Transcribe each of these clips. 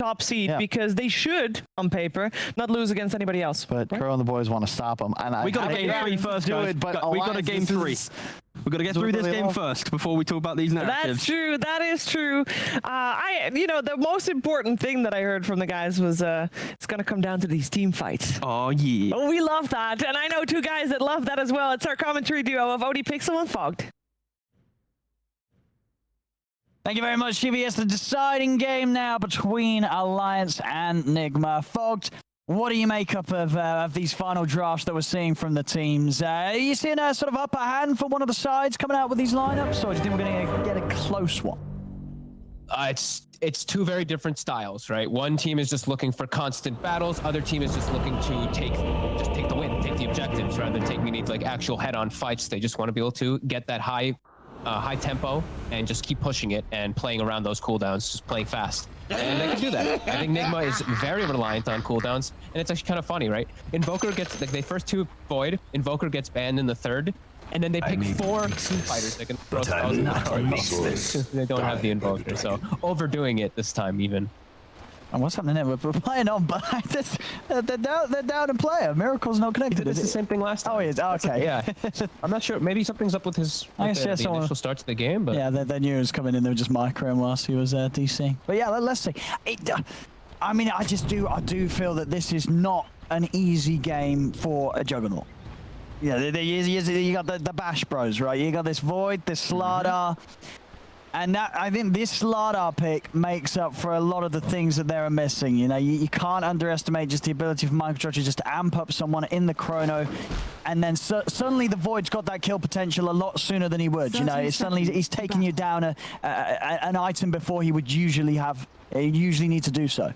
top seed because they should, on paper, not lose against anybody else. But Crow and the boys want to stop them. And we got to game 3 first, guys. We got to game 3. We've got to get through this game first before we talk about these narratives. That's true. That is true. You know, the most important thing that I heard from the guys was it's going to come down to these team fights. Oh, yeah. Oh, we love that. And I know 2 guys that love that as well. It's our commentary duo of OD Pixel and Fogged. Thank you very much, Chibi. It's the deciding game now between Alliance and Nigma. Fogged, what do you make up of these final drafts that we're seeing from the teams? Are you seeing a sort of upper hand for one of the sides coming out with these lineups, or do you think we're going to get a close one? It's 2 very different styles, right? One team is just looking for constant battles. Other team is just looking to take the win, take the objectives, rather than taking any like actual head-on fights. They just want to be able to get that high tempo and just keep pushing it and playing around those cooldowns, just playing fast. And they can do that. I think Nigma is very reliant on cooldowns, and it's actually kind of funny, right? Invoker gets, like, they first 2 Void, Invoker gets banned in the 3rd, and then they pick 4 fighters that can throw spells in the they don't have the Invoker, so overdoing it this time even. And what's happening there? We're playing on, but they're down in player. Miracle's not connected. It's the same thing last time. Oh, he is. Oh, okay. Yeah. I'm not sure. Maybe something's up with his the initial start to the game. But yeah, they knew he was coming in. They were just microing whilst he was DC. But yeah, let's see. I mean, I do feel that this is not an easy game for a Juggernaut. Yeah, you got the Bash Bros, right? You got this Void, this Slardar. And that, I think this Slardar pick makes up for a lot of the things that they're missing. You know, you can't underestimate just the ability for Microstructure just to amp up someone in the chrono, and then suddenly the Void's got that kill potential a lot sooner than he would. You know, suddenly he's taking you down an item before he would usually need to do so.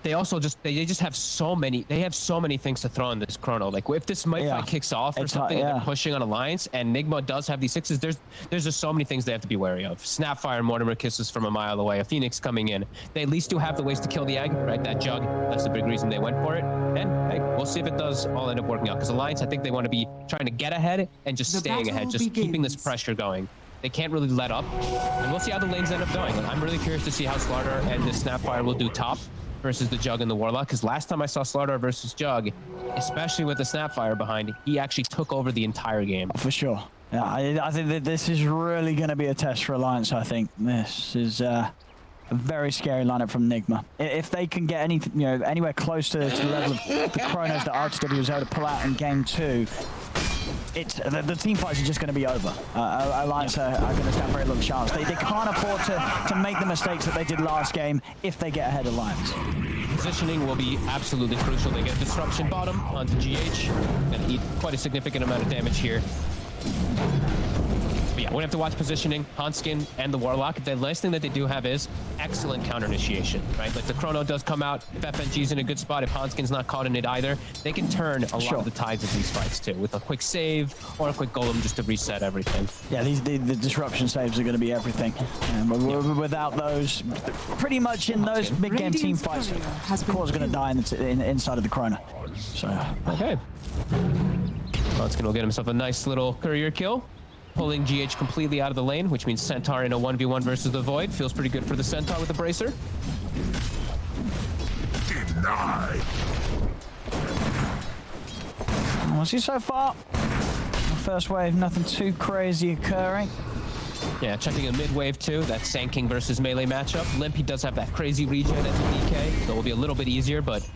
They also they just have so many things to throw in this chrono. Like if this fight kicks off or something, and they're pushing on Alliance, and Nigma does have these 6s, there's just so many things they have to be wary of. Snapfire, Mortimer Kisses from a mile away, a Phoenix coming in. They at least do have the ways to kill the egg, right? That Jug, that's the big reason they went for it. And hey, we'll see if it does all end up working out. Because Alliance, I think they want to be trying to get ahead and just staying ahead, just keeping this pressure going. They can't really let up. And we'll see how the lanes end up going. I'm really curious to see how Slardar and the Snapfire will do top versus the Jug and the Warlock, because last time I saw Slardar versus Jug, especially with the Snapfire behind, he actually took over the entire game. For sure. Yeah, I think that this is really going to be a test for Alliance. I think this is a very scary lineup from Nigma. If they can get anywhere close to the level of the chronos that AlcodeTV was able to pull out in game 2, the team fights are just going to be over. Alliance are going to stand very little chance. They can't afford to make the mistakes that they did last game if they get ahead of Alliance. Positioning will be absolutely crucial. They get Disruption bottom onto GH. Going to eat quite a significant amount of damage here. But yeah, we have to watch positioning, Hanskin and the Warlock. The last thing that they do have is excellent counter initiation, right? Like the chrono does come out. If FNG's in a good spot, if Hanskin's not caught in it either, they can turn a lot of the tides of these fights too, with a quick save or a quick golem just to reset everything. Yeah, the disruption saves are going to be everything. And without those, pretty much in those mid-game team fights, Core's going to die inside of the chrono. So okay. Hanskin will get himself a nice little courier kill, pulling GH completely out of the lane, which means Centaur in a 1v1 versus the Void. Feels pretty good for the Centaur with the Bracer. Denied. We'll see so far. First wave, nothing too crazy occurring. Yeah, checking a mid wave too. That Sand King versus melee matchup. Limpy does have that crazy regen as a DK, so it will be a little bit easier, but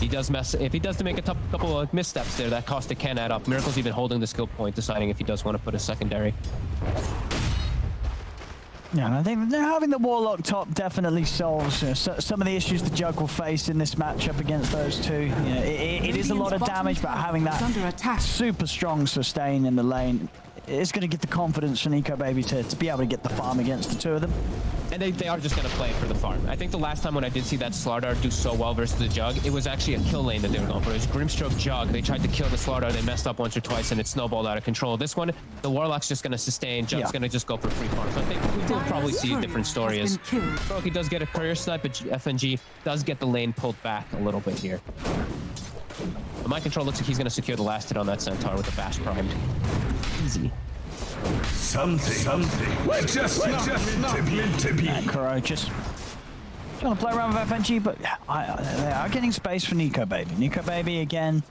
he does if he does to make a couple of missteps there, that cost can add up. Miracle's even holding the skill point, deciding if he does want to put a secondary. Yeah, and I think having the Warlock top definitely solves some of the issues the Jug will face in this matchup against those two. It is a lot of damage, but having that super strong sustain in the lane, it's going to get the confidence for Nico Baby to be able to get the farm against the 2 of them. And they are just going to play it for the farm. I think the last time when I did see that Slardar do so well versus the Jug, it was actually a kill lane that they were going for. It was Grimstroke Jug. They tried to kill the Slardar, they messed up once or twice, and it snowballed out of control. This one, the Warlock's just going to sustain, Jug's going to just go for free farm. So I think we'll probably see a different story as He does get a courier snipe, but FNG does get the lane pulled back a little bit here. But my control looks like he's going to secure the last hit on that Centaur with the Bash primed. Easy. Something. We're just meant to be. Kuro just Trying to play around with FNG, but they are getting space for Nico Baby. Nico Baby again,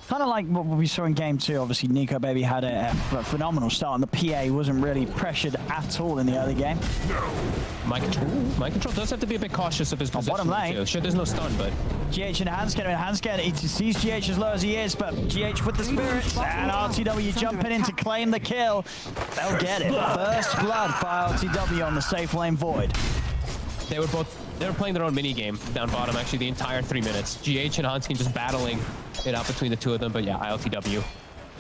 kind of like what we saw in game 2. Obviously, Nico Baby had a phenomenal start, and the PA wasn't really pressured at all in the early game. My control does have to be a bit cautious of his position. Bottom lane. Too. Sure, there's no stun, but GH and Hansken, he sees GH as low as he is, but GH with the spirits, and RTW jumping in to claim the kill. They'll get it. First blood for RTW on the safe lane Void. They were playing their own mini game down bottom actually the entire 3 minutes. GH and Hansken just battling it out between the two of them, but yeah, ILTW.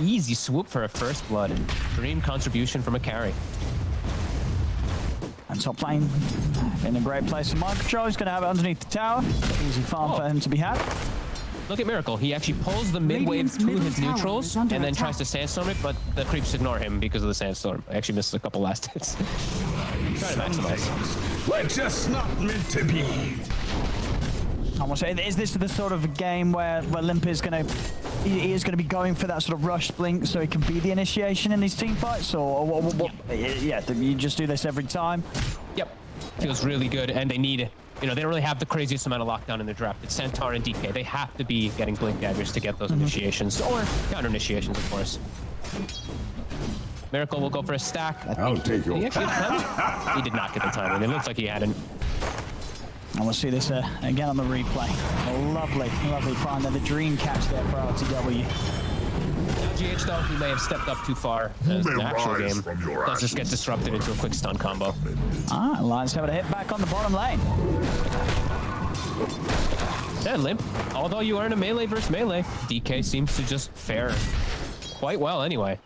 Easy swoop for a first blood. Dream contribution from a carry. And top lane in a great place for mind control. He's going to have it underneath the tower. Easy farm for him to be had. Look at Miracle. He actually pulls the mid wave to his neutrals and then tries to sandstorm it, but the creeps ignore him because of the sandstorm. I actually missed a couple last hits. Trying to maximize. We're just not meant to be. I want to say, is this the sort of game where Limp is going to be going for that sort of rush blink so it can be the initiation in these team fights, or what? Yeah, you just do this every time. Yep, feels really good, and they need it. You know, they don't really have the craziest amount of lockdown in their draft. It's Centaur and DK. They have to be getting blink daggers to get those initiations, or counter initiations, of course. Miracle will go for a stack. I'll take your He did not get the timing. It looks like he hadn't. And we'll see this again on the replay. A lovely find there. The dream catch there for RTW. GH though, he may have stepped up too far as an actual game. Does just get disrupted into a quick stun combo. Alliance having a hit back on the bottom lane. Yeah, Limp, although you earn a melee versus melee, DK seems to just fare quite well anyway.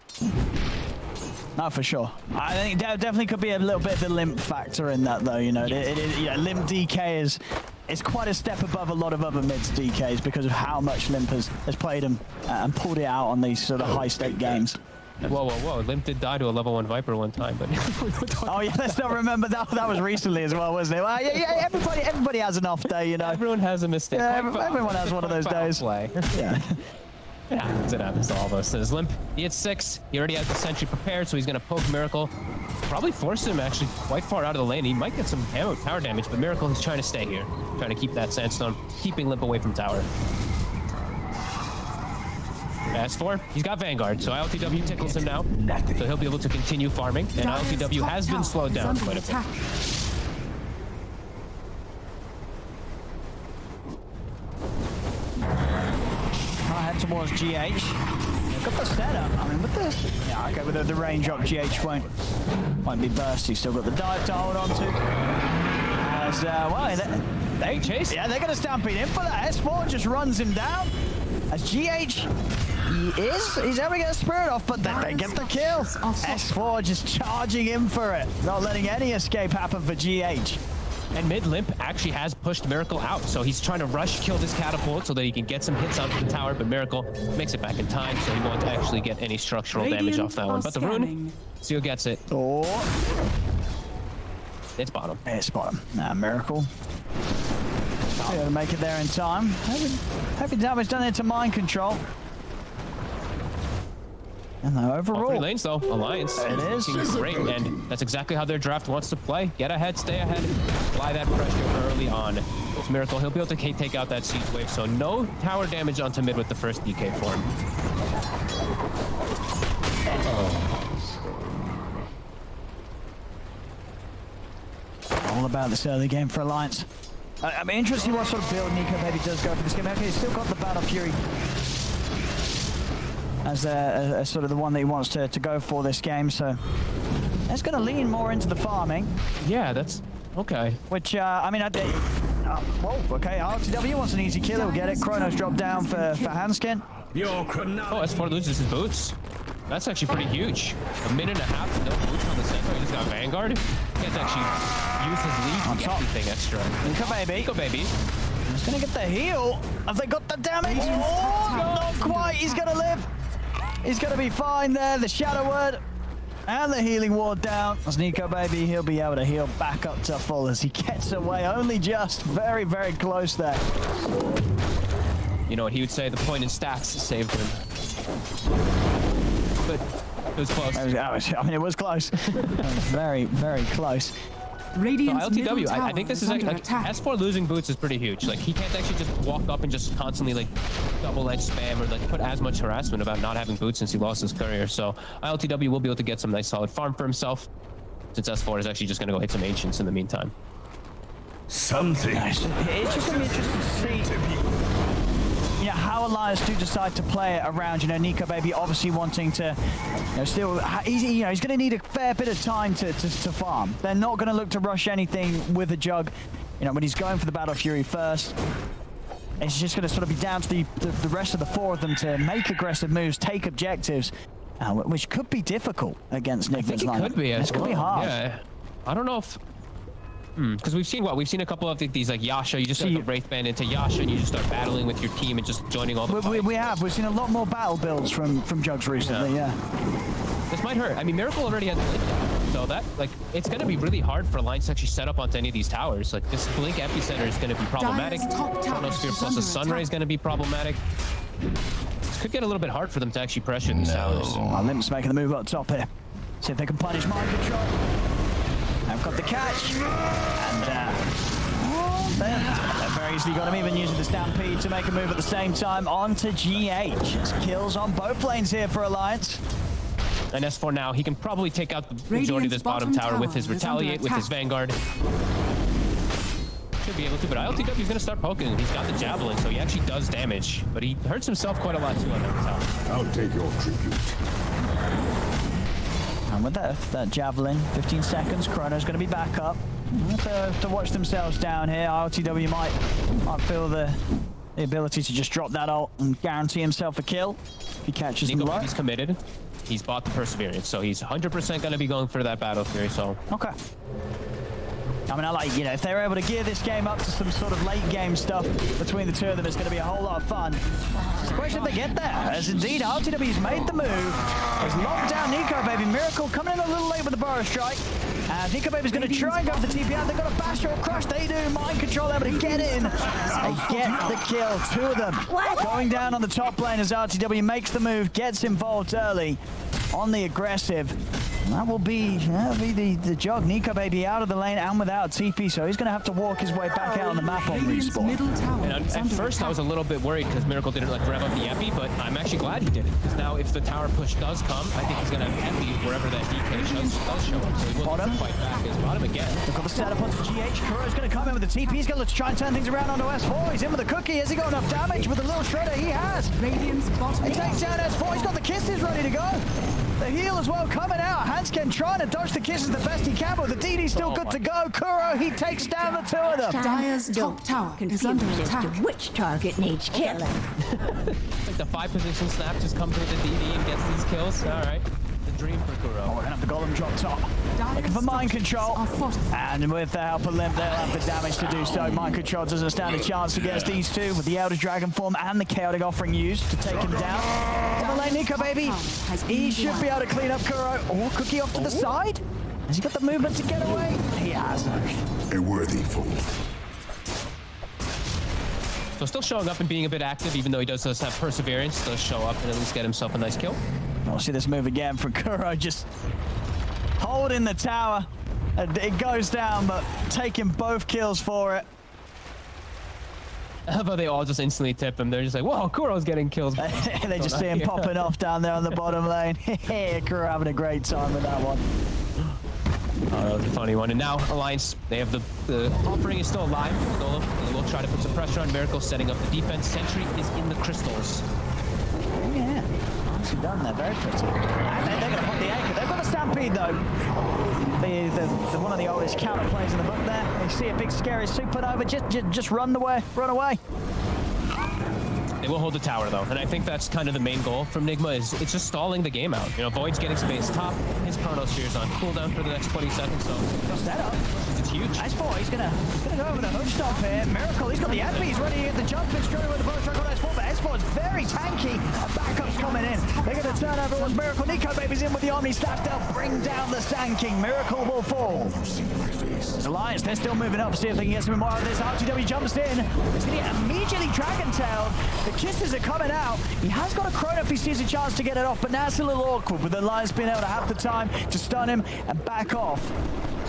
No, for sure. I think there definitely could be a little bit of the Limp factor in that, though. You know, Limp DK is quite a step above a lot of other mids DKs because of how much Limp has played him and pulled it out on these sort of high-stake games. Whoa. Limp did die to a level 1 Viper one time, but... Oh, yeah, let's not remember that. That was recently as well, wasn't it? Well, yeah, everybody has an off day, you know. Everyone has a mistake. Yeah, everyone has one of those days. Yeah. It happens to all of us. There's Limp. He hit 6. He already has the sentry prepared, so he's going to poke Miracle. Probably force him actually quite far out of the lane. He might get some tower damage, but Miracle is trying to stay here. Trying to keep that Sandstone, keeping Limp away from tower. S4, he's got Vanguard, so ILTW tickles him now. So he'll be able to continue farming, and ILTW has been slowed down quite a bit. Head towards GH. Got the setup. I mean, with this, yeah, okay, with the range up, GH won't be burst. He's still got the dive to hold on to. As well, they chase. Yeah, they're going to stampede in for that. S4 just runs him down. As GH, he's having a spirit off, but they get the kill. S4 just charging in for it, not letting any escape happen for GH. And mid Limp actually has pushed Miracle out, so he's trying to rush kill this catapult so that he can get some hits onto the tower, but Miracle makes it back in time, so he won't actually get any structural damage off that one. But the rune, Seal gets it. Oh. It's bottom. It's bottom. Now Miracle. Able to make it there in time. Heavy damage done into mind control. And overall, all 3 lanes though, Alliance is looking great, and that's exactly how their draft wants to play. Get ahead, stay ahead, apply that pressure early on. It's Miracle, he'll be able to take out that siege wave, so no tower damage onto mid with the first DK form. All about this early game for Alliance. I mean, interesting what sort of build Nico maybe does go for this game. Okay, he's still got the Battle Fury as sort of the one that he wants to go for this game, so that's going to lean more into the farming. Yeah, that's okay. Which, I mean, whoa, okay, RTW wants an easy kill, he'll get it. Chronos drop down for Hansken. Oh, S4 loses his boots. That's actually pretty huge. A minute and a half, no boots on the center. He just got Vanguard. He has to actually use his lead to get anything extra. Nico Baby. He's going to get the heal. Have they got the damage? Oh, not quite. He's going to live. He's going to be fine there. The Shadow Word and the healing ward down. As Nico Baby, he'll be able to heal back up to full as he gets away. Only just very, very close there. You know what he would say? The point in stats saved him. But it was close. I mean, it was close. It was very, very close. So LTW, I think this is like S4 losing boots is pretty huge. Like he can't actually just walk up and just constantly like double edge spam or like put as much harassment about not having boots since he lost his courier. So LTW will be able to get some nice solid farm for himself since S4 is actually just gonna go hit some ancients in the meantime. Something. Nice. It's just gonna be interesting to see how Alliance do decide to play it around. Nico Baby obviously wanting to, still, he's going to need a fair bit of time to farm. They're not going to look to rush anything with a jug, when he's going for the Battle Fury first. It's just going to sort of be down to the rest of the four of them to make aggressive moves, take objectives, which could be difficult against Nigma's lineup. I think it could be. It could be hard. Yeah, I don't know if. Because we've seen a couple of these like Yasha. You just see a Wraith Band into Yasha, and you just start battling with your team and just joining all the. We've seen a lot more battle builds from Jugs recently. Yeah. This might hurt. I mean, Miracle already has Blink down, so that it's going to be really hard for Alliance to actually set up onto any of these towers. Like this Blink Epicenter is going to be problematic. Chronosphere plus a Sunray is going to be problematic. This could get a little bit hard for them to actually pressure these towers. Limp's making the move up top here. See if they can punish mind control. I've got the catch, and they've very easily got him, even using the Stampede to make a move at the same time onto GH. It's kills on both lanes here for Alliance. And S4 now, he can probably take out the majority of this bottom tower with his Retaliate, with his Vanguard. Should be able to, but ILTW is going to start poking. He's got the Javelin, so he actually does damage, but he hurts himself quite a lot too on that tower. I'll take your tribute. And with that Javelin, 15 seconds, Chrono's going to be back up. To watch themselves down here. RTW might feel the ability to just drop that ult and guarantee himself a kill if he catches them low. He's committed. He's bought the Perseverance, so he's 100% going to be going for that Battle Fury, so... Okay. I mean, I like, if they're able to gear this game up to some sort of late game stuff between the two of them, it's going to be a whole lot of fun. It's a question if they get there, as indeed RTW's made the move. Has locked down Nico Baby. Miracle coming in a little late with the Burrow Strike. And Nico Baby's going to try and go for the TP out. They've got a Bastion or Crush. They do. Mind control able to get in. They get the kill. Two of them going down on the top lane as RTW makes the move, gets involved early on the aggressive. That will be the jog. Nico Baby out of the lane and without TP, so he's going to have to walk his way back out on the map on respawn. And at first I was a little bit worried because Miracle didn't rev up the Epi, but I'm actually glad he did it. Because now if the tower push does come, I think he's going to have Epi wherever that DK does show up. So he will fight back his bottom again. They've got the setup onto GH. Kuro's going to come in with the TP. He's going to try and turn things around onto S4. He's in with the cookie. Has he got enough damage with the little shredder? He has. He takes down S4. He's got the kisses ready to go. The heal as well coming out. Hansken trying to dodge the kisses the best he can, but the DD's still good to go. Kuro, he takes down the two of them. Dire's top tower is under attack. Which target needs killing? Like the 5 position snap just comes with the DD and gets these kills. All right. The dream for Kuro. We're going to have the Golem drop top. Looking for mind control. And with the help of Limp, they'll have the damage to do so. Mind control doesn't stand a chance against these two with the Elder Dragon form and the Chaotic Offering used to take him down. On the lane, Nico Baby. He should be able to clean up Kuro. Or Cookie off to the side. Has he got the movement to get away? He has. A worthy fool. So still showing up and being a bit active, even though he does have Perseverance. Does show up and at least get himself a nice kill. We'll see this move again from Kuro, just holding the tower. It goes down, but taking both kills for it. How about they all just instantly tip him? They're just like, whoa, Kuro's getting kills. They just see him popping off down there on the bottom lane. Kuro having a great time with that one. Oh, that was a funny one. And now Alliance, they have the offering is still alive. Golem. They will try to put some pressure on Miracle, setting up the defense. Sentry is in the crystals. Oh, yeah. Nicely done there, very pretty. And they're going to put the anchor. They've got a Stampede though. The one of the oldest counter plays in the book there. They see a big scary supernova. Just run away. They will hold the tower though, and I think that's kind of the main goal from Nigma is it's just stalling the game out. Void's getting space top, his Chronosphere's on cooldown for the next 20 seconds, so set up. It's huge. Nice boy, he's gonna go over the hook stomp here. Miracle, he's got the Epi, he's ready to get the jump in straight away with the Burrow Strike on S4, but S4 is very tanky, and backup's coming in. They're gonna turn over once Miracle. Nico Baby's in with the Omni Staff, they'll bring down the Sand King. Miracle will fall. Alliance, they're still moving up, see if they can get some more out of this. RTW jumps in, it's gonna get immediately Dragon-tailed. The kisses are coming out. He has got a Chrono if he sees a chance to get it off, but now it's a little awkward with Alliance being able to have the time to stun him and back off.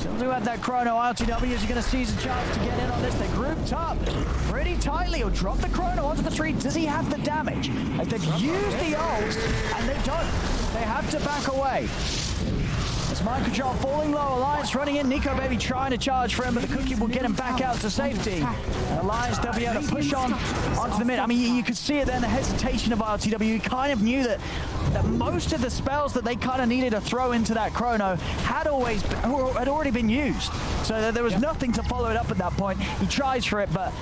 Still do have that chrono. AlcodeTV is going to seize a chance to get in on this. They're grouped up pretty tightly. He'll drop the chrono onto the tree. Does he have the damage? As they've used the ult, and they don't. They have to back away. It's mind control falling low. Alliance running in. Nico Baby trying to charge for him, but the cookie will get him back out to safety. And Alliance, they'll be able to push on onto the mid. I mean, you could see it there in the hesitation of AlcodeTV. You kind of knew that most of the spells that they kind of needed to throw into that chrono had already been used. So there was nothing to follow it up at that point. He tries for it, but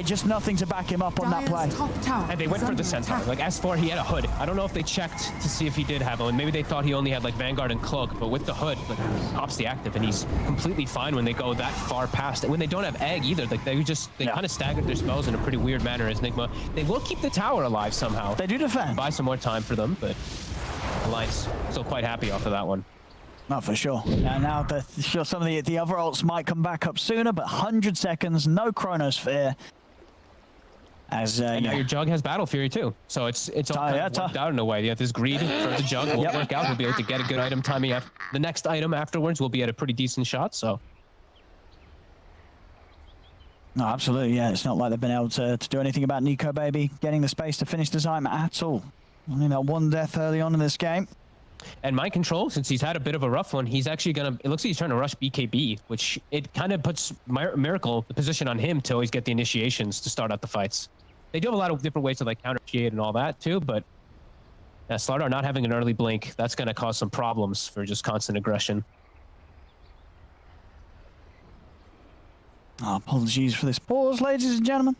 just nothing to back him up on that play. And they went for the Centaur. Like S4, he had a hood. I don't know if they checked to see if he did have one. Maybe they thought he only had like Vanguard and Cloak, but with the hood, like, pops the active, and he's completely fine when they go that far past it. When they don't have egg either, like they kind of staggered their spells in a pretty weird manner as Nigma. They will keep the tower alive somehow. They do defend. Buy some more time for them, but Alliance still quite happy off of that one. Not for sure. Now some of the other ults might come back up sooner, but 100 seconds, no Chronosphere. As now your Jug has Battle Fury too, so it's all kind of worked out in a way. You have this greed for the Jug will work out. We'll be able to get a good item timing. The next item afterwards will be at a pretty decent shot. So. No, absolutely, yeah. It's not like they've been able to do anything about Nico Baby getting the space to finish the time at all. Only that one death early on in this game. And Mind Control, since he's had a bit of a rough one, he's actually gonna. It looks like he's trying to rush BKB, which it kind of puts Miracle the position on him to always get the initiations to start out the fights. They do have a lot of different ways to like counter initiate and all that too, but Slardar not having an early blink, that's gonna cause some problems for just constant aggression. Oh, apologies for this pause, ladies and gentlemen.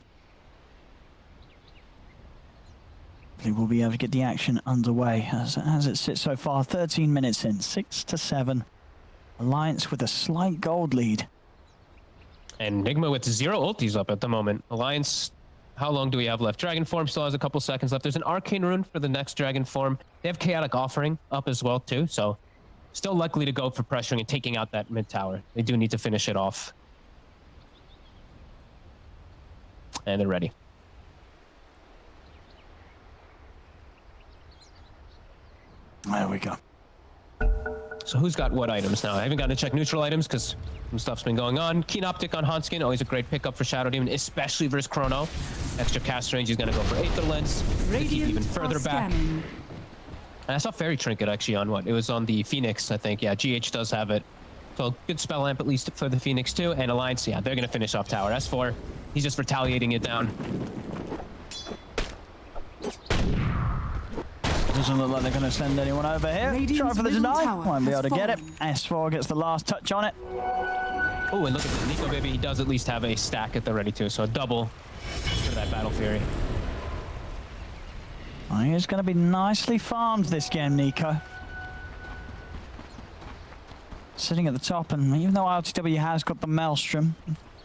They will be able to get the action underway as it sits so far. 13 minutes in, 6-7. Alliance with a slight gold lead. And Nigma with 0 ultis up at the moment. Alliance, how long do we have left? Dragon Form still has a couple seconds left. There's an Arcane Rune for the next Dragon Form. They have Chaotic Offering up as well too, so still likely to go for pressuring and taking out that mid tower. They do need to finish it off. And they're ready. There we go. So who's got what items now? I haven't gotten to check neutral items because some stuff's been going on. Keen Optic on Hanskin, always a great pickup for Shadow Demon, especially versus Chrono. Extra cast range, he's going to go for Aether Lens. Keep even further back. And I saw Fairy Trinket actually on what? It was on the Phoenix, I think. Yeah, GH does have it. So good spell lamp at least for the Phoenix too. And Alliance, yeah, they're going to finish off tower. S4, he's just retaliating it down. Doesn't look like they're going to send anyone over here. Try for the deny. Won't be able to get it. S4 gets the last touch on it. Oh, and look at the Nico Baby. He does at least have a stack at the ready too. So a double for that Battle Fury. Oh, he's going to be nicely farmed this game, Nico. Sitting at the top, and even though AlcodeTV has got the Maelstrom,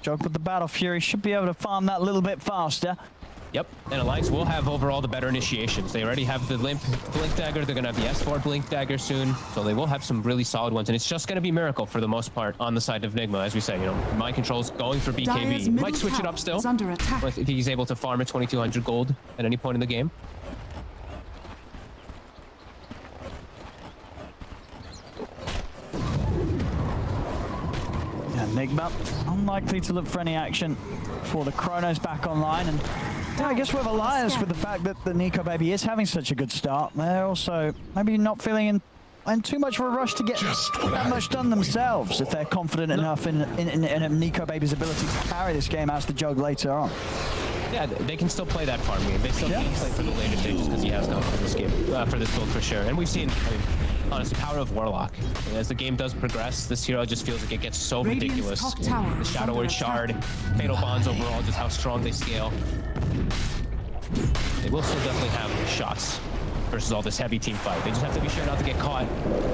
Jug with the Battle Fury should be able to farm that a little bit faster. Yep, and Alliance will have overall the better initiations. They already have the Limp Blink Dagger. They're going to have the S4 Blink Dagger soon. So they will have some really solid ones. And it's just going to be Miracle for the most part on the side of Nigma. As we say, you know, Mind Control's going for BKB. Might switch it up still if he's able to farm at 2,200 gold at any point in the game. Yeah, Nigma unlikely to look for any action before the Chrono's back online. And yeah, I guess with Alliance, with the fact that the Nico Baby is having such a good start, they're also maybe not feeling in too much of a rush to get that much done themselves if they're confident enough in Nico Baby's ability to carry this game as the Jug later on. Yeah, they can still play that farm game. They still can play for the later stages because he has gone for this game, for this build for sure. And we've seen, I mean, honestly, power of Warlock. As the game does progress, this hero just feels like it gets so ridiculous. The Shadow Word Shard, Fatal Bonds overall, just how strong they scale. They will still definitely have shots versus all this heavy team fight. They just have to be sure not to get caught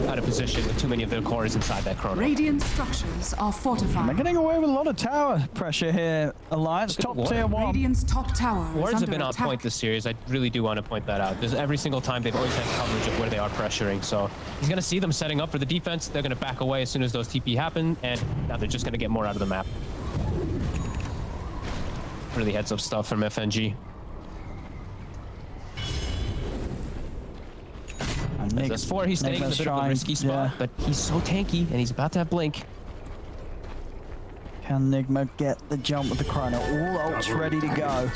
out of position with too many of their cores inside that Chrono. Radiant structures are fortified. They're getting away with a lot of tower pressure here, Alliance. Top tier 1. Radiant's top tower Wards is have been under on attack. point this series. I really do want to point that out. There's every single time they've always had coverage of where they are pressuring. So he's going to see them setting up for the defense. They're going to back away as soon as those TP happen. And now they're just going to get more out of the map. Really heads up stuff from FNG. Nick, S4, he's staying in a bit of a risky spot, but he's so tanky and he's about to have Blink. Can Nigma get the jump with the Chrono? All ults ready to go.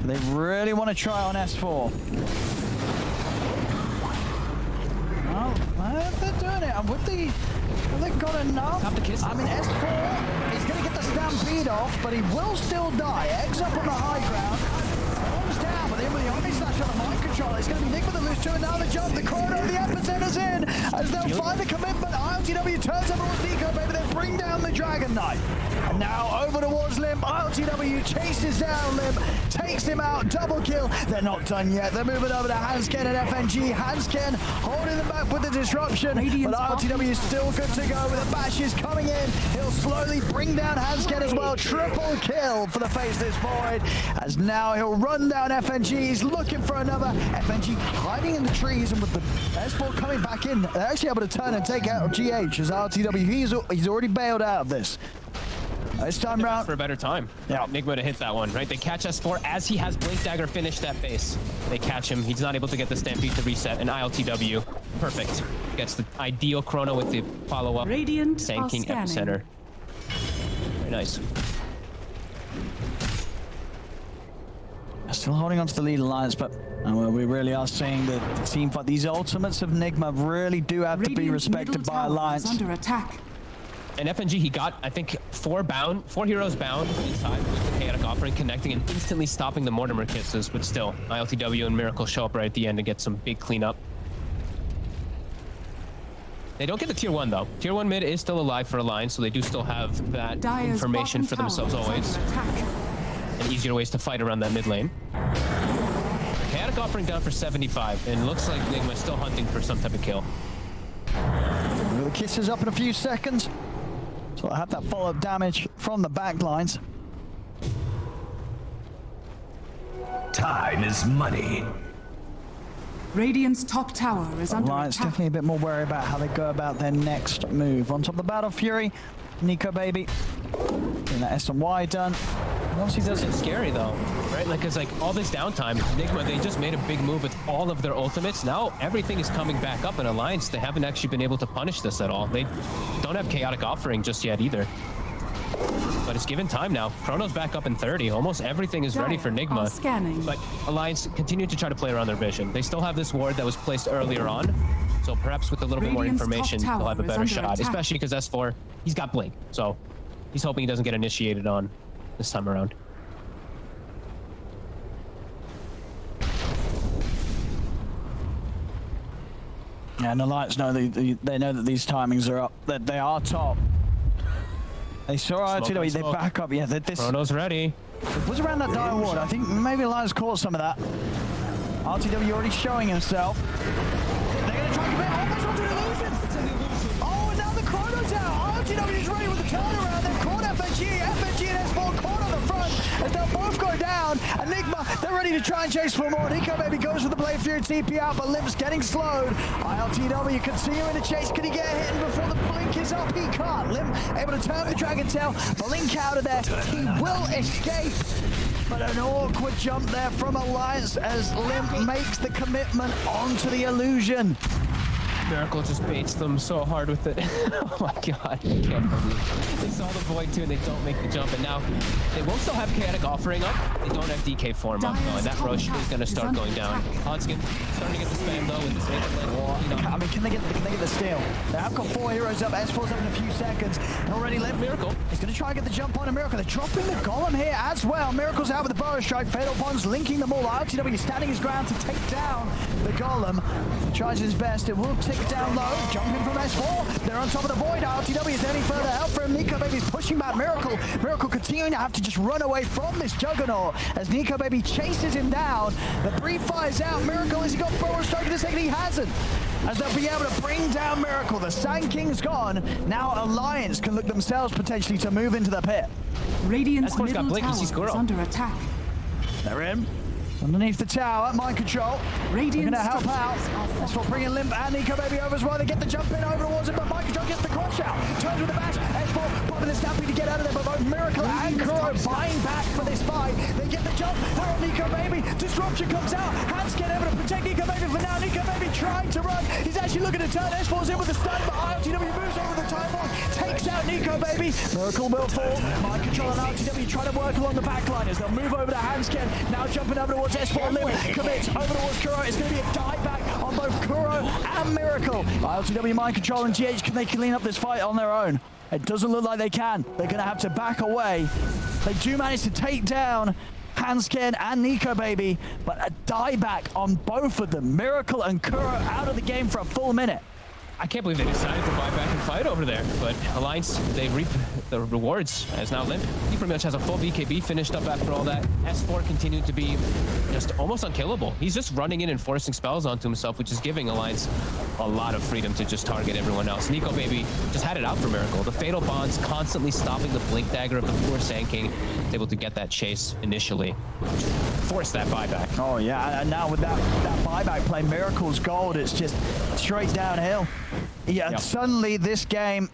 They really want to try on S4. Well, they're doing it. And with the... Have they got enough? I mean, S4 is going to get the stampede off, but he will still die. Eggs up on the high ground. Falls down, but then with the Omni Slash on the mind controller, it's going to be Nigma that lose two, and now the jump. The Chrono, the Epicenter's in, as they'll find the commitment. ILTW turns up towards Nico, maybe they bring down the Dragon Knight. And now over towards Limp. ILTW chases down Limp, takes him out, double kill. They're not done yet. They're moving over to Hansken and FNG. Hansken holding them back with the disruption, but ILTW is still good to go with the bashes coming in. He'll slowly bring down Hansken as well. Triple kill for the Faceless Void, as now he'll run down FNG. He's looking for another. FNG hiding in the trees, and with the S4 coming back in, they're actually able to turn and take out GH as ILTW. He's already bailed out of this. This time round for a better time. Yeah, Nigma to hit that one, right? They catch S4 as he has Blink Dagger finish that base. They catch him. He's not able to get the Stampede to reset, and ILTW, perfect. Gets the ideal Chrono with the follow-up. Sanking Epicenter. Very nice. Still holding on to the lead alliance, but we really are saying that the team fight, these ultimates of Nigma really do have to be respected by alliance. Under attack. And FNG, he got, I think, 4 heroes bound inside with the Chaotic Offering, connecting and instantly stopping the Mortimer kisses, but still, ILTW and Miracle show up right at the end to get some big cleanup. They don't get the tier 1 though. Tier 1 mid is still alive for Alliance, so they do still have that information for themselves always. And easier ways to fight around that mid lane. Chaotic Offering down for 75, and looks like Nigma is still hunting for some type of kill. The kisses up in a few seconds. So I have that follow-up damage from the back lines. Time is money. Radiant's top tower is under Alliance attack. definitely a bit more worried about how they go about their next move. On top of the Battle Fury, Nico baby. Getting that S&Y done. Obviously It's scary though, right? Like, cause like all this downtime, Nigma, they just made a big move with all of their ultimates. Now everything is coming back up in Alliance. They haven't actually been able to punish this at all. They don't have Chaotic Offering just yet either. But it's given time now. Chrono's back up in 30. Almost everything is ready for Nigma. But Alliance continue to try to play around their vision. They still have this ward that was placed earlier on. So perhaps with a little bit more information, they'll have a better shot. Especially because S4, he's got Blink. So he's hoping he doesn't get initiated on this time around. Yeah, and the Alliance know they know that these timings are up, that they are top. They saw ILTW, they back up. Yeah, this Chrono's ready. It was around that dire ward. I think maybe Alliance caught some of that. ILTW already showing himself. They're going to try to commit almost onto the illusion. Oh, and now the Chrono's out. ILTW is ready with the turnaround. They've caught FNG. FNG and S4 caught on the front as they'll both go down. And Nigma, they're ready to try and chase for more. Nico maybe goes for the Blade Fury TP out, but Limp's getting slowed. ILTW continue in the chase. Can he get hit before the blink is up? He can't. Limp able to turn the Dragon Tail. Blink out of there. He will escape. But an awkward jump there from Alliance as Limp makes the commitment onto the illusion. Miracle just baits them so hard with it. Oh my god, I can't believe they saw the void too and they don't make the jump, and now they will still have Chaotic Offering up. They don't have DK form up though, and that Roche is going to start going down. Hansken starting to get the spam though with this I mean, can they get the steal? They have got 4 heroes up. S4's up in a few seconds, and already left. Miracle. He's going to try and get the jump on a Miracle. They're dropping the Golem here as well. Miracle's out with the Burrow Strike. Fatal Bonds linking them all. ILTW is standing his ground to take down the Golem. He tries his best. It will tick down low. Jumping from S4. They're on top of the void. ILTW is any further help for him. Nico Baby's pushing back Miracle. Miracle continuing to have to just run away from this Juggernaut as Nico Baby chases him down. The brief fires out. Miracle, has he got Burrow Strike in a second? He hasn't. As they'll be able to bring down Miracle. The Sand King's gone. Now Alliance can look themselves potentially to move into the pit. Radiant's middle tower is under attack. They're in. Underneath the tower, mind control. Radiant's gonna help out. That's what bringing Limp and Nico Baby over as well. They get the jump in over towards it, but mind control gets the crush out. Turns with the bash. S4 popping the stampede to get out of there, but both Miracle and Kuro buying back for this fight. away. They get the jump. They're on Nico Baby. Disruption comes out. Handscan able to protect Nico Baby for now. Nico Baby trying to run. He's actually looking to turn. S4's in with the stun, but AlcodeTV moves over the time bomb. Takes out Nico Baby. Miracle will fall. Mind control and AlcodeTV trying to work along the backline as they'll move over to Handscan. Now jumping over towards S4. Lim commits over towards Kuro. It's going to be a dive back on both Kuro and Miracle. AlcodeTV mind control and GH, can they clean up this fight on their own? It doesn't look like they can. They're going to have to back away. They do manage to take down Handscan and Nico Baby, but a dieback on both of them. Miracle and Kuro out of the game for a full minute. I can't believe they decided to buy back and fight over there, but Alliance, they reap the rewards as now Limp. He pretty much has a full BKB finished up after all that. S4 continued to be just almost unkillable. He's just running in and forcing spells onto himself, which is giving Alliance a lot of freedom to just target everyone else. Nico Baby just had it out for Miracle. The Fatal Bonds constantly stopping the Blink Dagger of the poor Sand King. Was able to get that chase initially, force that buyback. Oh yeah, and now with that buyback play, Miracle's gold, it's just straight downhill. Yeah, yep. Suddenly this game,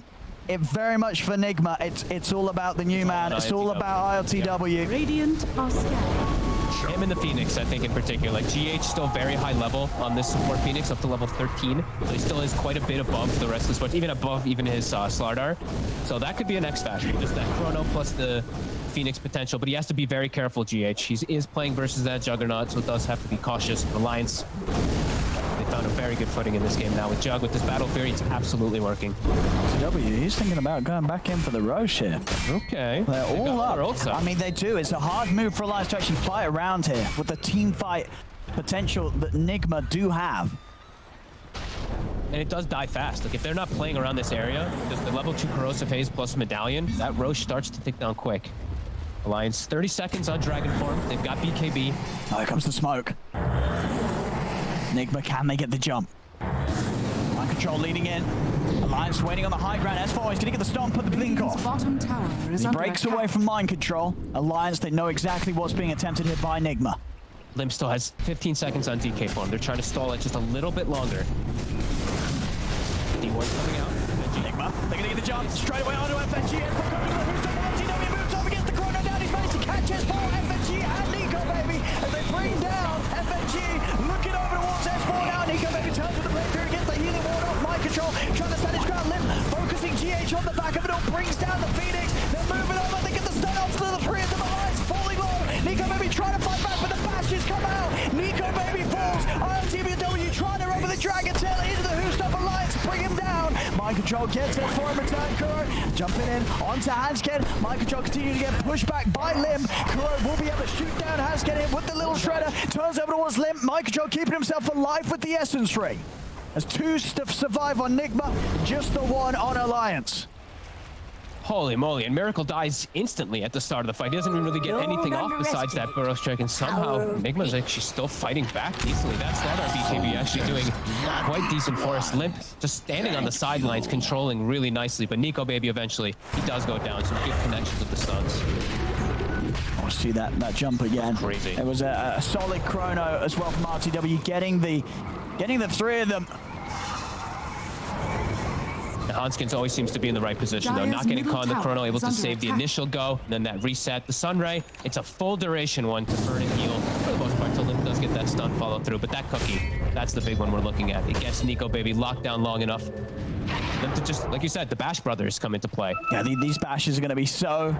it very much for Nigma. It's all about the new man. It's all about AlcodeTV. Yep. Radiant are scared. Him and the Phoenix, I think, in particular. Like, GH still very high level on this support Phoenix, up to level 13. So he still is quite a bit above the rest of the sports, even above even his Slardar. So that could be an X factor, just that Chrono plus the Phoenix potential. But he has to be very careful, GH. He is playing versus that Juggernaut, so it does have to be cautious. Alliance, they found a very good footing in this game now with Jug. With this Battle Fury, it's absolutely working. He's thinking about going back in for the Roche here. Okay. They're all up. I mean, they do. It's a hard move for Alliance to actually fight around here with the team fight potential that Nigma do have. And it does die fast. Like, if they're not playing around this area, just the level 2 Corrosive Haze plus Medallion, that Roche starts to tick down quick. Alliance, 30 seconds on Dragon Form. They've got BKB. Oh, here comes the smoke. Nigma, can they get the jump? Mind control leading in. Alliance waiting on the high ground. S4 is going to get the stomp, put the blink off. Bottom tower is He breaks away from mind control. Alliance, they know exactly what's being attempted here by Nigma. Limp still has 15 seconds on DK form. They're trying to stall it just a little bit longer. D1's coming out. Nigma, they're going to get the jump straight away onto FNG. AlcodeTV moves up against the Chrono down. He's managed to catch S4, FNG, and Nico Baby as they bring down FNG. Looking over towards S4 now. Nico Baby turns with the breakthrough against the healing ward off mind control. Trying to stand his ground. Limp focusing GH on the back of it all. Brings down the Phoenix. They're moving over. They get the stun off to the three of them. Alliance falling low. Nico Baby trying to fight back, but the bashes come out. Nico Baby falls. AlcodeTV trying to over the Dragon Tail into the Who's Up Alliance. Bring him down. Mind control gets it for him. Return Kuro. Jumping in onto Handscan. Mind control continuing to get pushed back by Lim. Kuro will be able to shoot down Handscan in with the little shredder. Turns over towards Lim. Mind control keeping himself alive with the Essence Ring. As two survive on Nigma, just the one on Alliance. Holy moly, and Miracle dies instantly at the start of the fight. He doesn't even really get anything off besides that Burrow strike, and somehow Nigma's actually still fighting back easily. That's not our BKB actually doing quite decent for us. Limp just standing on the sidelines, controlling really nicely, but Nico Baby eventually, he does go down. Some good connections with the stuns. I see that jump again. Crazy. It was a solid chrono as well from AlcodeTV, getting the three of them. Hanskins always seems to be in the right position, though. Not getting caught in the chrono, able to save the initial go, and then that reset. The Sunray, it's a full duration one to burn and heal. For the most part, till Limp does get that stun follow through, but that cookie, that's the big one we're looking at. It gets Nico Baby locked down long enough. Then to just, like you said, the Bash brothers come into play. Yeah, these bashes are going to be so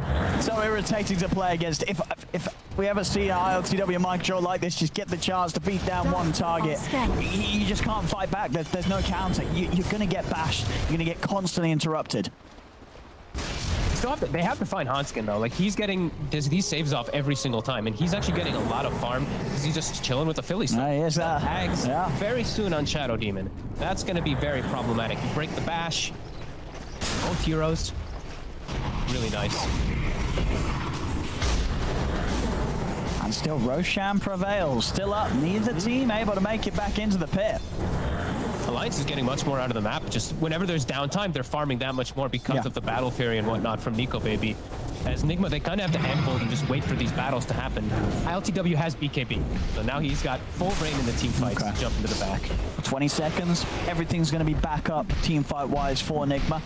irritating to play against. If we ever see an AlcodeTV mind control like this, just get the chance to beat down one target, you just can't fight back. There's no counter. You're going to get bashed. You're going to get constantly interrupted. They have to find Hanskin, though. Like, he's getting these saves off every single time, and he's actually getting a lot of farm because he's just chilling with the Philly stuff. Yes, Hags very soon on Shadow Demon. That's going to be very problematic. You break the bash. Both heroes. Really nice. And still Roshan prevails. Still up. Neither team able to make it back into the pit. Alliance is getting much more out of the map. Just whenever there's downtime, they're farming that much more because of the Battle Fury and whatnot from Nico Baby. As Nigma, they kind of have to handhold and just wait for these battles to happen. AlcodeTV has BKB, so now he's got full reign in the team fights to jump into the back. 20 seconds. Everything's going to be back up team fight-wise for Nigma.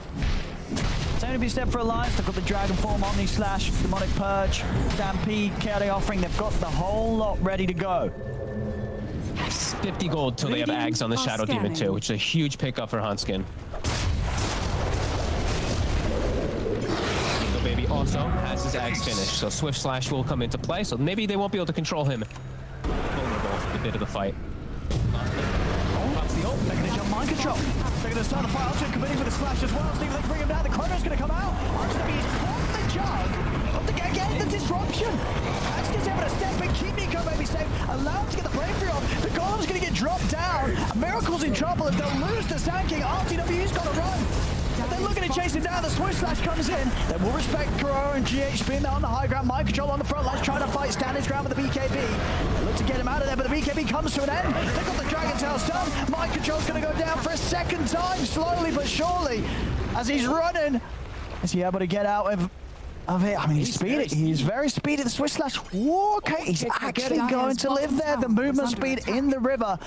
It's only be step for Alliance. They've got the Dragon Form, Omni Slash, Demonic Purge, Stampede, Chaotic Offering. They've got the whole lot ready to go. 50 gold till they have Ags on the Shadow Demon too, which is a huge pickup for Hanskin. Eagle Baby also has his Ags finished, so Swift Slash will come into play, so maybe they won't be able to control him. Vulnerable for the bit of the fight. Pops the ult. They're going to jump mind control. They're going to start the fight. Ultimate committing with a slash as well. See if they can bring him down. The Chrono's going to come out. Ultimate is caught the jug. Again, the disruption. Hanskin's able to step in, keep Nico Baby safe, allow him to get the breakthrough off. The Golem's going to get dropped down. Miracle's in trouble as they'll lose the Sand King. RTW's got to run. And they're looking to chase him down. The Swift Slash comes in. They will respect Kuro and GH being there on the high ground. Mind control on the front lines, trying to fight, stand his ground with the BKB. They look to get him out of there, but the BKB comes to an end. They've got the Dragon Tail stun. Mind control's going to go down for a second time, slowly but surely. As he's running, is he able to get out of it? I mean, he's speedy. He's very speedy. The Swift Slash. Whoa, okay, he's actually going to live there. The movement speed in the river,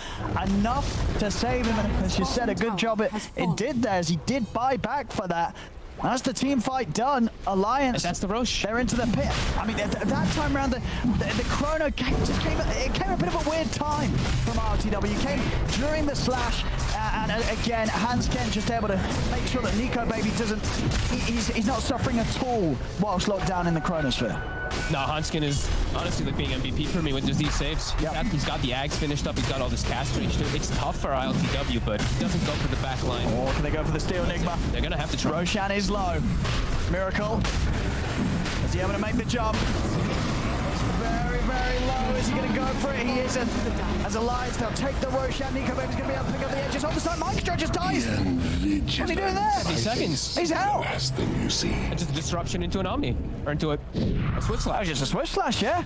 enough to save him. And as you said, a good job it did there, as he did buy back for that. That's the team fight done. Alliance. That's the Roche. They're into the pit. I mean, that time around, the Chrono came a bit of a weird time from RTW. It came during the slash, and again, Hanskin just able to make sure that Nico Baby doesn't. He's not suffering at all whilst locked down in the Chronosphere. No, Hanskin is honestly like being MVP for me with just these saves. He's got the Ags finished up. He's got all this cast range too. It's tough for ILTW, but he doesn't go for the back line. Or can they go for the steal, Nigma? They're going to have to try. Roshan is low. Miracle. Is he able to make the jump? It's very, very low. Is he going to go for it? He isn't. As Alliance, they'll take the Roshan. Nico Baby's going to be able to pick up the edges. On the side, Micro just dies. What's he doing there? 50 seconds. He's out. It's just a disruption into an Omni. Or into a Swift Slash. Just a Swift Slash, yeah.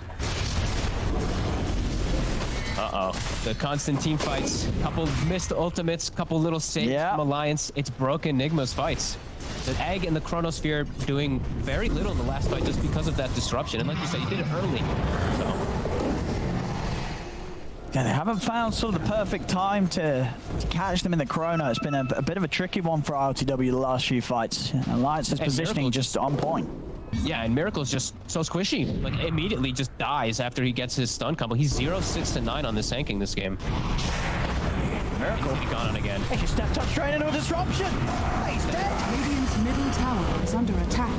Uh-oh. The constant team fights. Couple missed ultimates. Couple little saves from Alliance. It's broken Nigma's fights. The Egg and the Chronosphere doing very little in the last fight just because of that disruption. And like you said, you did it early. So. Yeah, they haven't found sort of the perfect time to catch them in the Chrono. It's been a bit of a tricky one for RTW the last few fights. Alliance's positioning just on point. Yeah, and Miracle's just so squishy. Like, immediately just dies after he gets his stun combo. He's 0-6-9 on the Sand King this game. Miracle. He's gone on again. He just stepped up straight into a disruption. He's dead. Radiant's middle tower is under attack.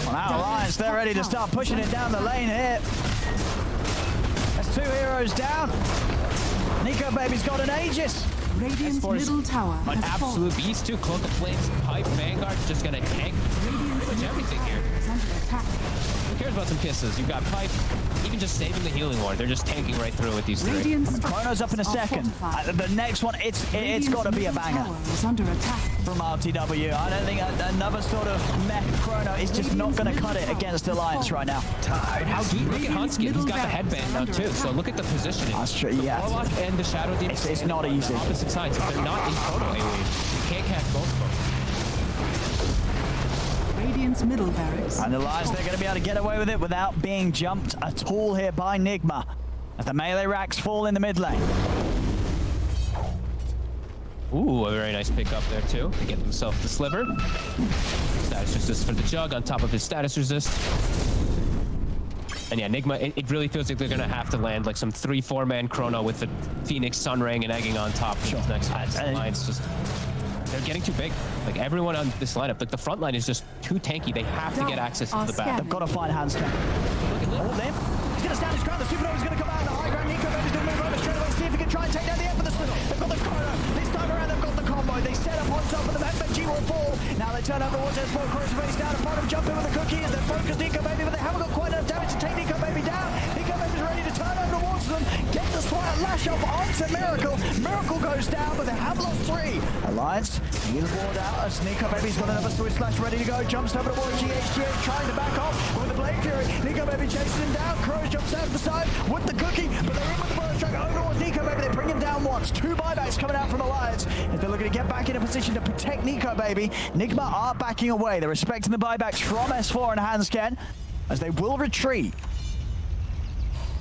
Well, now Alliance, they're ready to start pushing it down the lane here. There's 2 heroes down. Nico Baby's got an Aegis. Radiant's middle tower an has absolute fallen. beast too. Cloak of Flames, Pipe, Vanguard, just gonna tank pretty much everything here. Is under attack. Who cares about some kisses? You've got Pipe, even just saving the healing ward. They're just tanking right through with these 3. Radiant's Chrono's up in a second. The next one, it's got to be a banger is under attack. from RTW. I don't think another sort of mech Chrono is just not going to cut it against Alliance right now. How deep? Look at Hanskin. He's got the headband now too. So look at the positioning. That's true, yeah. The Warlock and the Shadow Demon. It's not easy. Opposite sides. If they're not in Chrono AoE, you can't catch both of them. Radiant's middle barracks. And Alliance, they're going to be able to get away with it without being jumped at all here by Nigma. As the melee racks fall in the mid lane. Ooh, a very nice pick up there too. They get themselves the sliver. Status resist for the Jug on top of his status resist. And yeah, Nigma, it really feels like they're going to have to land like some 3-4 man Chrono with the Phoenix, Sunring, and egging on top for this next fight. Alliance just, they're getting too big. Like everyone on this lineup, like the front line is just too tanky. They have to get access to the back. They've got to find Hanskin. Hold him. He's going to stand his ground. The Supernova's going to come out in the high ground. Nico Baby's going to move over straight away. See if he can try and take down the end for the split. They've got the Chrono. This time around, they've got the combo. They set up on top of them. FNG will fall. Now they turn over towards their sport. Chrono's face down. The bottom jump in with the cookie. And they're focused Nico Baby, but they haven't got quite enough damage to take Nico Baby down. Nico Baby's ready to turn over towards them. Get the swat lash off onto Miracle. Miracle goes down, but they have lost 3. Alliance, heal the ward out as Nico Baby's got another Swift Slash ready to go. Jumps over towards GH trying to back off with the Blade Fury. Nico Baby chasing him down. Crows jumps out to the side with the cookie, but they're in with the bonus track over towards Nico Baby. They bring him down once. 2 buybacks coming out from Alliance as they're looking to get back in a position to protect Nico Baby. Nigma are backing away. They're respecting the buybacks from S4 and Hanskin as they will retreat.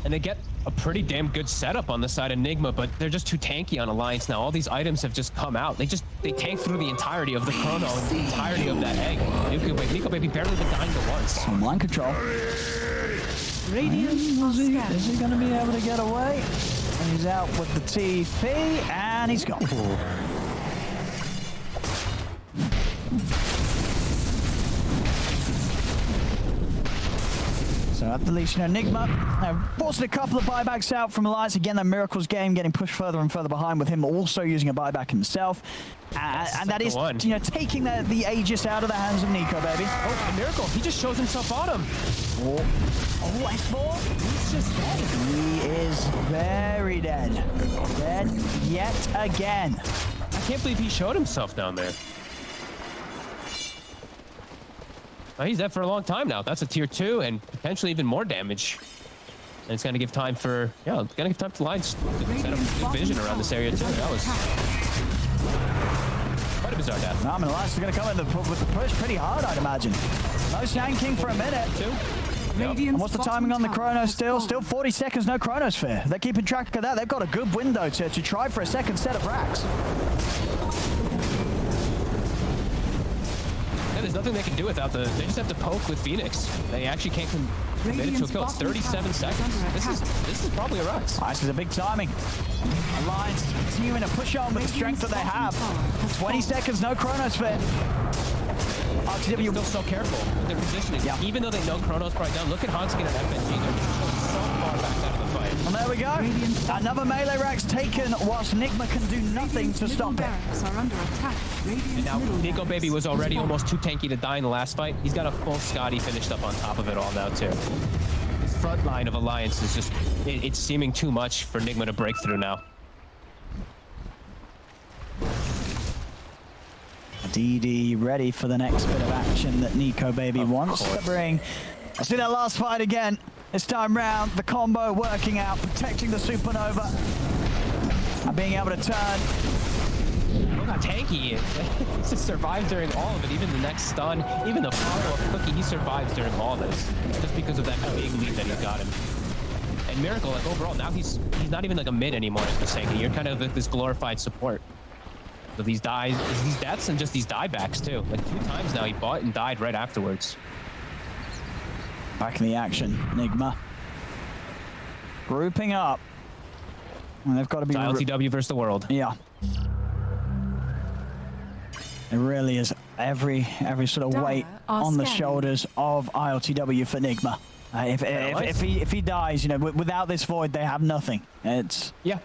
And they get a pretty damn good setup on the side of Nigma, but they're just too tanky on Alliance now. All these items have just come out. They tank through the entirety of the chrono and the entirety of that egg. Nico Baby barely been dying to once. Some line control. Is he going to be able to get away? And he's out with the TP, and he's gone. So at the least, Nigma forcing a couple of buybacks out from Alliance. Again, that Miracles game getting pushed further and further behind with him also using a buyback himself. And that is, taking the Aegis out of the hands of Nico, baby. Oh, and Miracle, he just shows himself bottom. Oh, S4. He's just dead. He is very dead. Dead yet again. I can't believe he showed himself down there. Oh, he's dead for a long time now. That's a tier 2 and potentially even more damage. And it's going to give time for, it's going to give time to Lions to set up good vision around this area too. That was quite a bizarre death. I mean, Alliance is going to come in with the push pretty hard, I'd imagine. No shanking for a minute. And what's the timing on the chrono still? Still 40 seconds, no chronosphere. They're keeping track of that. They've got a good window to try for a second set of racks. There's nothing they can do without they just have to poke with Phoenix. They actually can't commit it to a kill. It's 37 seconds. This is probably a Rux. This is a big timing. Alliance continuing to push on with the strength that they have. 20 seconds, no chronosphere. AlcodeTV still so careful with their positioning. Yeah. Even though they know Chrono's probably down, look at Hanskin and FNG. They're just so far back out of the fight. And there we go. Another melee rack's taken whilst Nigma can do nothing to stop it. And now Nico Baby was already almost too tanky to die in the last fight. He's got a full Scotty finished up on top of it all now too. This front line of Alliance is just, it's seeming too much for Nigma to break through now. DD ready for the next bit of action that Nico Baby wants to bring. I see that last fight again. This time round, the combo working out, protecting the Supernova. And being able to turn. Look how tanky he is. He just survived during all of it. Even the next stun, even the follow-up cookie, he survives during all this. Just because of that big lead that he's got him. And Miracle, like overall, now he's not even like a mid anymore, as we're saying. You're kind of like this glorified support. So these deaths and just these diebacks too. Like 2 times now he bought and died right afterwards. Back in the action, Nigma. Grouping up. And they've got to be... AlcodeTV versus the world. Yeah. It really is every sort of weight on the shoulders of AlcodeTV for Nigma. If he dies, without this void, they have nothing. It's... Yeah.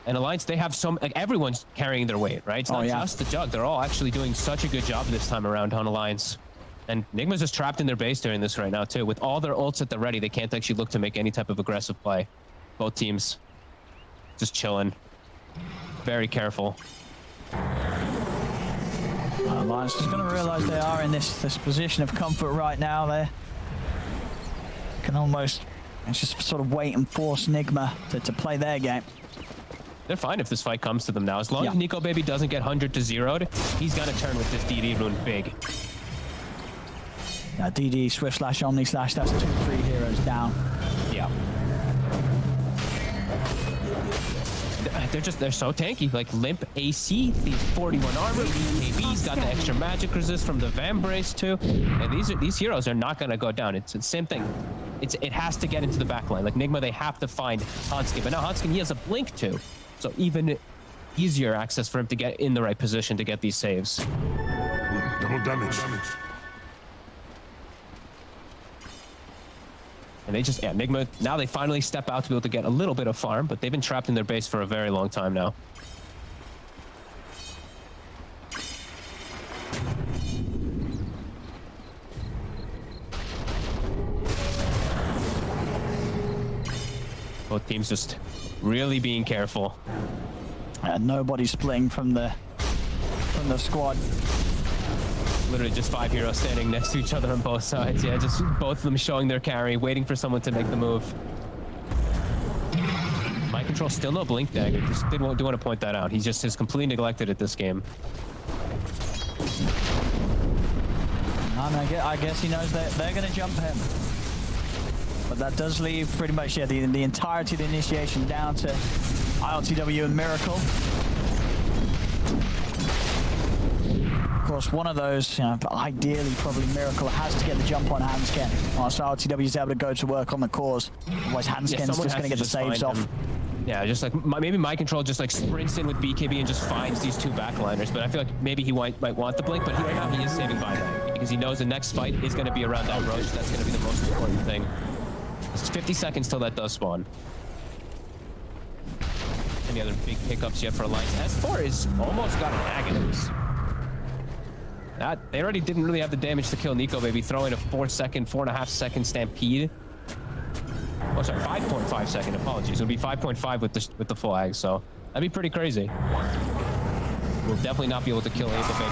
And Alliance, they have everyone's carrying their weight, right? It's not just the Jug. They're all actually doing such a good job this time around on Alliance. And Nigma's just trapped in their base during this right now, too. With all their ults at the ready, they can't actually look to make any type of aggressive play. Both teams just chilling. Very careful. Alliance is going to realize they are in this position of comfort right now. They can almost just sort of wait and force Nigma to play their game. They're fine if this fight comes to them now. As long as Nico Baby doesn't get 100 to 0'd, he's gonna turn with this DD rune big. DD, Swift slash Omni slash, that's 2-3 heroes down. Yeah. They're so tanky. Like Limp AC, these 41 armor, BKB's got the extra magic resist from the Vambrace too. And these heroes are not gonna go down. It's the same thing. It has to get into the backline. Like Nigma, they have to find Hanskin. But now Hanskin, he has a blink too. So even easier access for him to get in the right position to get these saves. Double damage. And they just, Nigma, now they finally step out to be able to get a little bit of farm, but they've been trapped in their base for a very long time now. Both teams just really being careful. Nobody splitting from the squad. Literally just 5 heroes standing next to each other on both sides. Yeah, just both of them showing their carry, waiting for someone to make the move. Mind control, still no blink dagger. Just do want to point that out. He's just completely neglected at this game. I guess he knows that they're going to jump him. But that does leave pretty much, yeah, the entirety of the initiation down to AlcodeTV and Miracle. Of course, one of those, you know, but ideally, probably Miracle has to get the jump on Hansken. So AlcodeTV is able to go to work on the cause. Otherwise, Hansken's just going to get the saves off. Yeah, just like maybe my control just like sprints in with BKB and just finds these two backliners. But I feel like maybe he might want the blink, but right now he is saving buyback because he knows the next fight is going to be around that Roche. That's going to be the most important thing. It's 50 seconds till that does spawn. Any other big pickups yet for Alliance? S4 is almost got an Aghanim's. They already didn't really have the damage to kill Nico Baby, throwing a 4.5 second stampede. Oh, sorry, 5.5 second. Apologies. It would be 5.5 with the full ag, so that'd be pretty crazy. We'll definitely not be able to kill Nico Baby.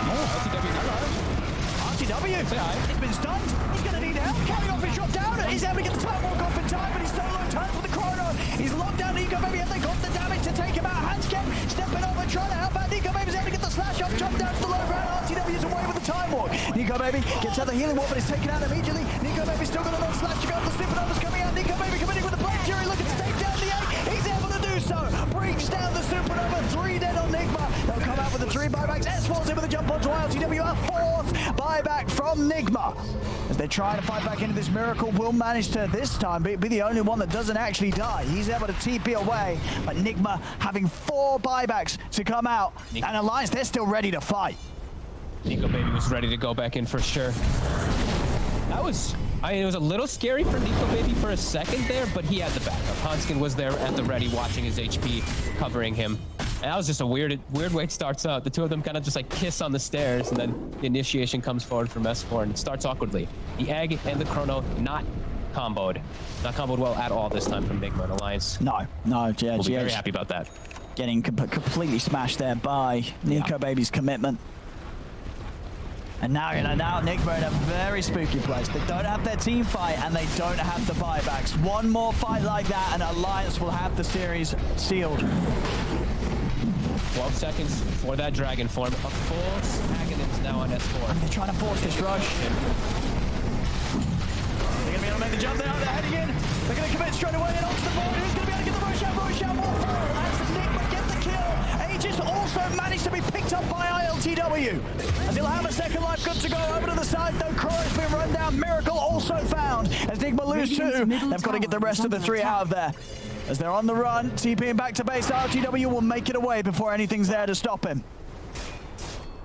AlcodeTV, he's been stunned. He's going to need help. Carry off his drop down. He's able to get the time walk off in time, but he's still low time for the chrono. He's locked down Nico Baby, and they got the damage to take him out. Hansken stepping over, trying to help out. Nico Baby's able to get the slash up, jump down to the low ground. AlcodeTV is away with the time walk. Nico Baby gets out the healing wall, but he's taken out immediately. Nico Baby's still got a little slash to go. The supernova's coming out. Nico Baby committing with the Black Fury, looking to take down the 8. He's able to do so. Brings down the supernova. 3 dead on Nigma. They'll come out with the 3 buybacks. S4's in with a jump onto AlcodeTV. A 4th buyback from Nigma. As they're trying to fight back into this Miracle, will manage to this time be the only one that doesn't actually die. He's able to TP away, but Nigma having 4 buybacks to come out. And Alliance, they're still ready to fight. Nico Baby was ready to go back in for sure. That was, I mean, it was a little scary for Nico Baby for a second there, but he had the backup. Hansken was there at the ready, watching his HP, covering him. And that was just a weird way it starts out. The two of them kind of just like kiss on the stairs, and then the initiation comes forward from S4, and it starts awkwardly. The egg and the chrono not comboed. Not comboed well at all this time from Nigma and Alliance. No, yeah, we'll be very happy about that. Getting completely smashed there by Nico Baby's commitment. And now, now Nigma in a very spooky place. They don't have their team fight, and they don't have the buybacks. One more fight like that, and Alliance will have the series sealed. 12 seconds for that dragon form. A full Aghanim's now on S4. And they're trying to force this rush. They're going to be able to make the jump. They're heading in. They're going to commit straight away and onto the board. Who's going to be able to get the rush out? Rush out will fall. As Nigma get the kill. Aegis also managed to be picked up by AlcodeTV. As he'll have a second life good to go over to the side. Though Croy's been run down. Miracle also found. As Nigma lose 2, they've got to get the rest of the 3 out of there. As they're on the run, TPing back to base, AlcodeTV will make it away before anything's there to stop him.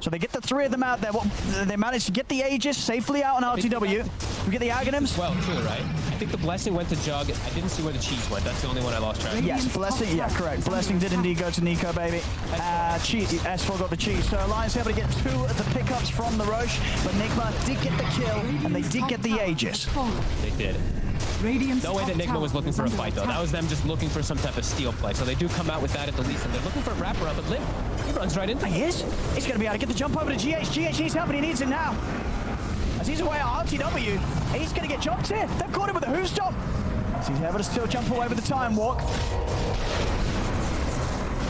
So they get the 3 of them out there. Well, they managed to get the Aegis safely out on AlcodeTV. We get the Aghanims. Well, too, right? I think the Blessing went to Jug. I didn't see where the cheese went. That's the only one I lost track of. Yes, Blessing, yeah, correct. Blessing did indeed go to Nico Baby. Cheese, S4 got the cheese. So Alliance able to get 2 of the pickups from the Roche, but Nigma did get the kill, and they did get the Aegis. They did. No way that Nigma was looking for a fight, though. That was them just looking for some type of steal play. So they do come out with that at the least, and they're looking for a wraparound, but Lim, he runs right into him. He is. He's going to be able to get the jump over to GH. GH needs help, and he needs it now. As he's away at AlcodeTV, he's going to get jumped here. They've caught him with a hoof stomp. So he's able to still jump away with the time walk.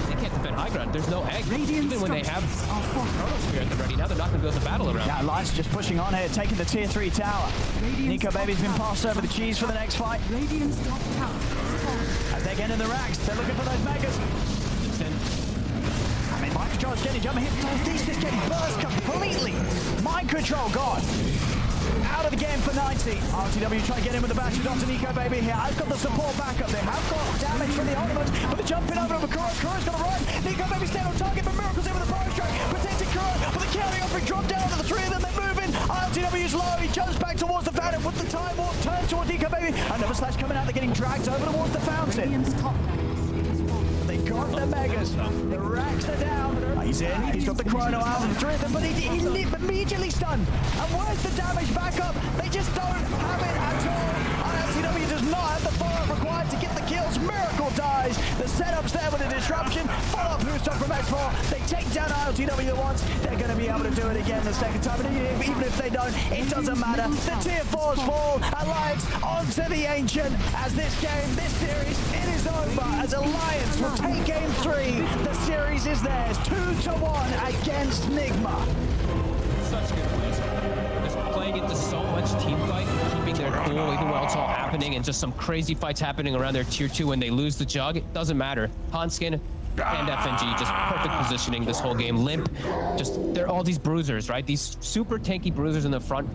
They can't defend high ground. There's no egg. Even when they have Chronosphere at the ready, now they're not going to be able to battle around. Yeah, Alliance just pushing on here, taking the tier 3 tower. Nico Baby's been passed over the cheese for the next fight. As they're getting the racks, they're looking for those megas. I mean, mind control's getting a jump here. Northeast is getting burst completely. Mind control gone. Out of the game for 90. AlcodeTV trying to get in with the bashes onto Nico Baby here. I've got the support backup. They have got damage from the ultimates, but they're jumping over to Kuro. Kuro's going to run. Nico Baby staying on target, but Miracle's in with the power strike. Protecting Kuro, but the carrying off and drop down to the 3 of them. They're moving. AlcodeTV's low. He jumps back towards the fountain with the time warp. Turns towards Nico Baby. Another slash coming out. They're getting dragged over towards the fountain. They got the megas. The racks are down. He's in. He's got the chrono out of the 3 of them, but he's immediately stunned. And where's the damage back up? They just don't have it at all. AlcodeTV does not have the follow-up required to get the kills. Miracle dies. The setup's there with a disruption. Follow-up boost up from X4. They take down AlcodeTV once. They're going to be able to do it again the second time. And even if they don't, it doesn't matter. The tier 4s fall. Alliance onto the Ancient. As this game, this series, it is over. As Alliance will take game 3. The series is theirs. 2-1 against Nigma. such good plays. Just playing into so much team fight, keeping their cool even while it's all happening, and just some crazy fights happening around their tier 2 when they lose the jug. It doesn't matter. Hanskin and FNG just perfect positioning this whole game. Limp, just they're all these bruisers, right? These super tanky bruisers in the front